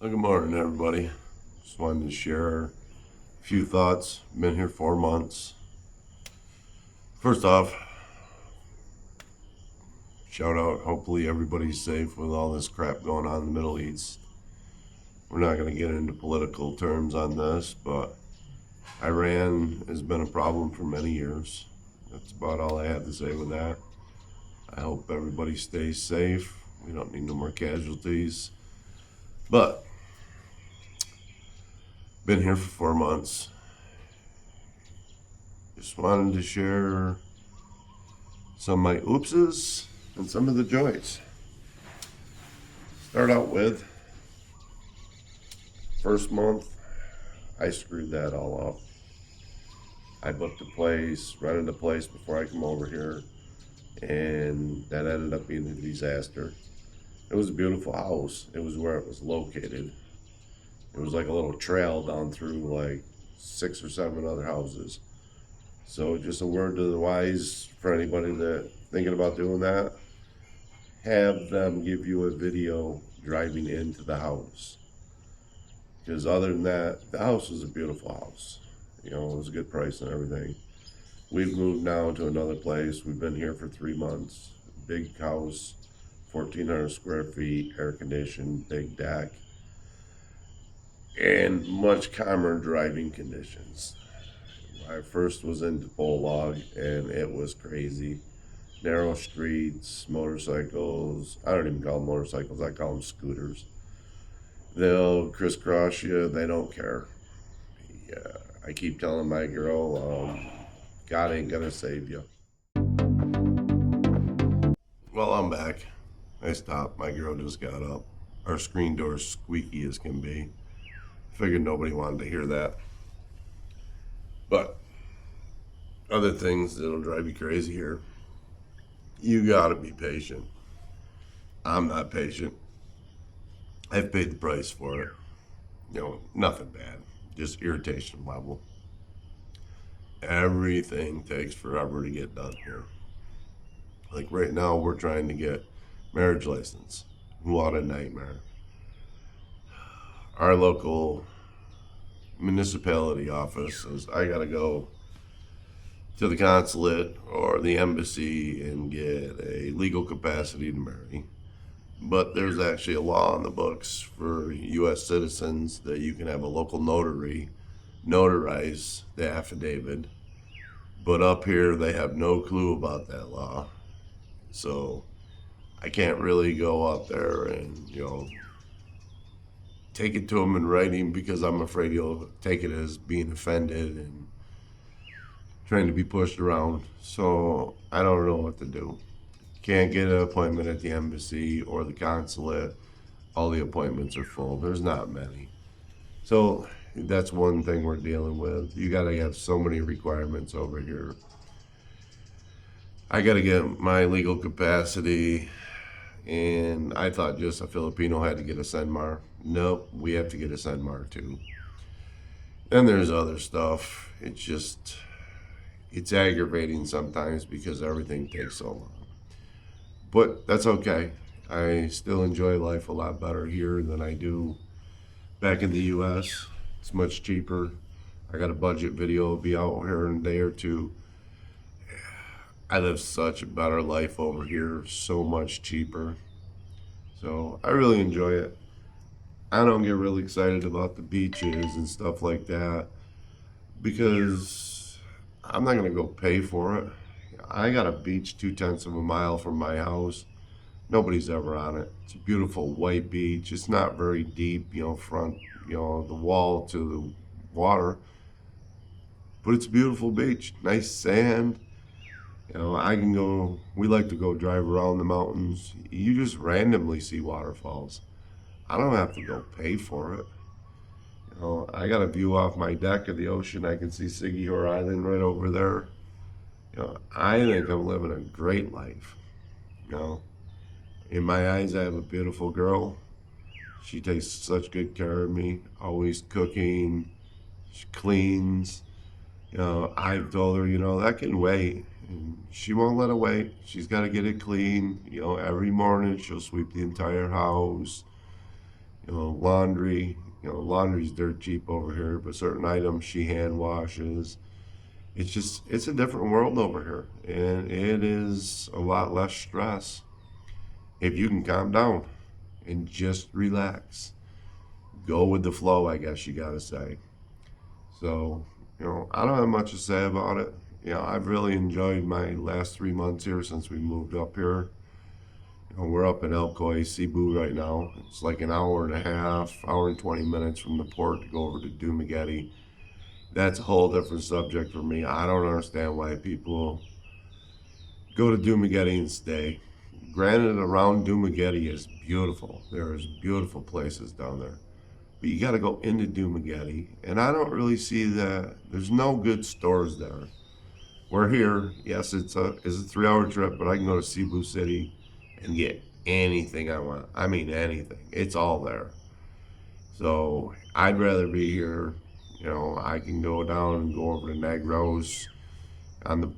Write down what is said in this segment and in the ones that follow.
Well, good morning, everybody. Just wanted to share a few thoughts. Been here 4 months. First off, shout out. Hopefully, everybody's safe with all this crap going on in the Middle East. We're not going to get into political terms on this, but Iran has been a problem for many years. That's about all I have to say with that. I hope everybody stays safe. We don't need no more casualties. But, been here for 4 months. Just wanted to share some of my oopses and some of the joys. Start out with first month, I screwed that all up. I booked a place, rented a place before I come over here, and that ended up being a disaster. It was a beautiful house. It was where it was located. It was like a little trail down through like 6 or 7 other houses. So just a word to the wise for anybody that thinking about doing that, have them give you a video driving into the house. Because other than that, the house was a beautiful house. It was a good price and everything. We've moved now to another place. We've been here for 3 months. Big house, 1,400 square feet, air conditioned, big deck, and much calmer driving conditions. I first was in Debunking, and it was crazy. Narrow streets, motorcycles. I don't even call them motorcycles, I call them scooters. They'll crisscross you, they don't care. Yeah, I keep telling my girl, God ain't gonna save you. Well, I'm back. I stopped. My girl just got up. Our screen door's squeaky as can be. Figured nobody wanted to hear that. But other things that'll drive you crazy here. You gotta be patient. I'm not patient. I've paid the price for it. Nothing bad. Just irritation level. Everything takes forever to get done here. Like right now, we're trying to get marriage license. What a nightmare. Our local municipality office says I gotta go to the consulate or the embassy and get a legal capacity to marry. But there's actually a law in the books for U.S. citizens that you can have a local notary notarize the affidavit. But up here, they have no clue about that law. So I can't really go out there and, take it to them in writing because I'm afraid he'll take it as being offended and trying to be pushed around. So I don't know what to do. Can't get an appointment at the embassy or the consulate. All the appointments are full. There's not many. So that's one thing we're dealing with. You got to have so many requirements over here. I got to get my legal capacity, and I thought just a Filipino had to get a SENMAR. Nope, we have to get a SENMAR too. Then there's other stuff. It's aggravating sometimes because everything takes so long. But that's okay. I still enjoy life a lot better here than I do back in the US. It's much cheaper. I got a budget video, will be out here in a day or two. I live such a better life over here, so much cheaper. So I really enjoy it. I don't get really excited about the beaches and stuff like that because I'm not gonna go pay for it. I got a beach 2/10 of a mile from my house. Nobody's ever on it. It's a beautiful white beach. It's not very deep, front, the wall to the water. But it's a beautiful beach. Nice sand. I can go, we like to go drive around the mountains. You just randomly see waterfalls. I don't have to go pay for it. I got a view off my deck of the ocean. I can see Siggihor Island right over there. I think I'm living a great life. In my eyes, I have a beautiful girl. She takes such good care of me, always cooking. She cleans. I've told her, that can wait. And she won't let it wait. She's got to get it clean. Every morning she'll sweep the entire house. Laundry. Laundry's dirt cheap over here, but certain items she hand washes. It's a different world over here, and it is a lot less stress if you can calm down and just relax. Go with the flow, I guess you gotta say. So, I don't have much to say about it. I've really enjoyed my last 3 months here since we moved up here. We're up in Elkoy, Cebu right now. It's like an hour and a half, hour and 20 minutes from the port to go over to Dumaguete. That's a whole different subject for me. I don't understand why people go to Dumaguete and stay. Granted, around Dumaguete is beautiful. There's beautiful places down there. But you got to go into Dumaguete, and I don't really see that. There's no good stores there. We're here. Yes, it's a 3-hour trip, but I can go to Cebu City and get anything I want. I mean anything. It's all there. So I'd rather be here. I can go down and go over to Negros on the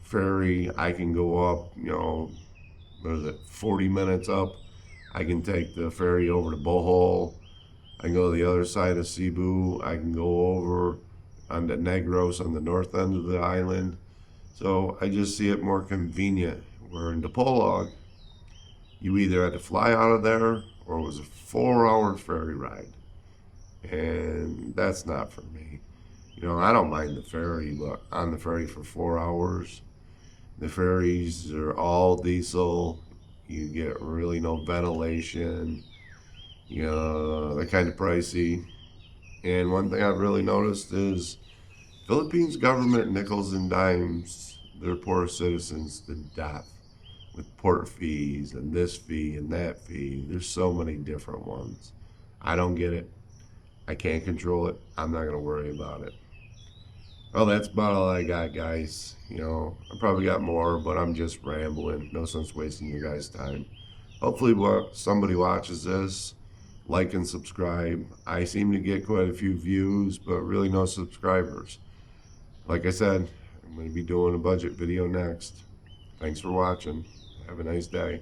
ferry. I can go up, what is it, 40 minutes up. I can take the ferry over to Bohol. I can go to the other side of Cebu. I can go over on the Negros on the north end of the island. So I just see it more convenient. Where in Dipolog, you either had to fly out of there or it was a 4-hour ferry ride. And that's not for me. I don't mind the ferry, but on the ferry for 4 hours, the ferries are all diesel. You get really no ventilation. They're kind of pricey. And one thing I've really noticed is Philippines government nickels and dimes their poor citizens to death with port fees and this fee and that fee. There's so many different ones. I don't get it. I can't control it. I'm not going to worry about it. Well, that's about all I got, guys. I probably got more, but I'm just rambling. No sense wasting your guys' time. Hopefully, somebody watches this, like and subscribe. I seem to get quite a few views, but really no subscribers. Like I said, I'm going to be doing a budget video next. Thanks for watching. Have a nice day.